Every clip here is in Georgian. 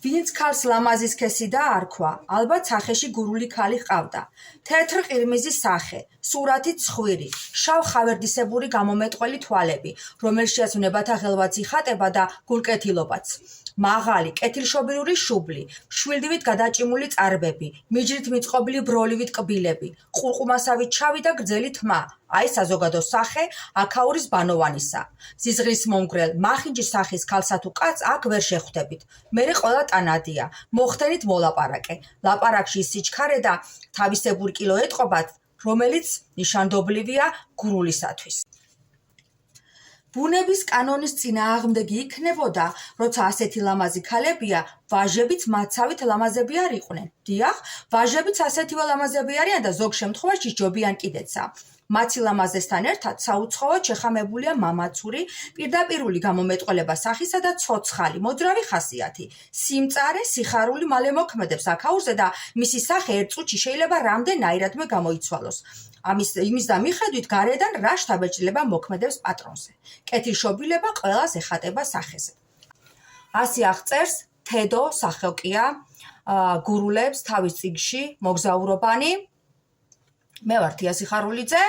ვინც ქალს ლამაზის სქესი დაარქვა, ალბათ სახეში გურული ქალი ჰყავდა. თეთრ ყირმიზის სახე, სურათით ცხვირი, შავ ხავერდისებური გამომეტყველი თვალები, რომელშიაც ვნებათა ღელვაცი ხატება და გულკეთილობაც. მაღალი, კეთილშობილური შუბლი, შვილდივით გადაჭიმული წარბები, მიჯრით მიწყობილი ბროლივით კბილები, ყურყუმასავით შავი და გრძელი თმა, აი საზოგადო სახე აქაურის ბანოვანისა. ზიზღრის მომგვრელ, მახინჯის სახის ქალსა თუ კაცს აქ ვერ შეხვდებით. მერე ყველა ტანადია, მოხდენით მოლაპარაკე. ლაპარაკში ის სიჩქარე და თავისებური კილო ეტყობათ, რომელიც ნიშანდობლივია გურულისათვის. ბუნების კანონის წინააღმდეგი იქნებოდა, როცა ასეთი ლამაზი ქალებია, ვაჟებიც მაცავით ლამაზები არ იყვნენ. დიახ, ვაჟებიც ასეთივე ლამაზები არიან და ზოგ შემთხვევაში ჯობიან კიდეცა. მათი ლამაზესთან ერთად საუცხოოდ შეხამებულია მამაცური, პირდაპირული გამომეტყველება სახისა და ცოცხალი, მოძრავი ხასიათი. სიმწარე, სიხარული მალე მოქმედებს აქაურზე და მისი სახე ერთ წუთში შეიძლება რამდენაირადმე გამოიცვალოს. იმის და მიხედვით გარედან რა შთაბეჭდილება მოქმედებს პატრონზე. კეთილშობილება ყველას ეხატება სახეზე. ასე აღწერს თედო სახოკია გურულებს თავის წიგნში მოგზაურობანი. მე ვარ თია სიხარულიძე,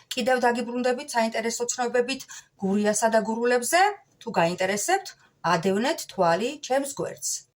კიდევ დაგიბრუნდებით საინტერესო ცნობებით გურიასა და გურულებზე. თუ გაინტერესებთ, ადევნეთ თვალი ჩემს გვერდს.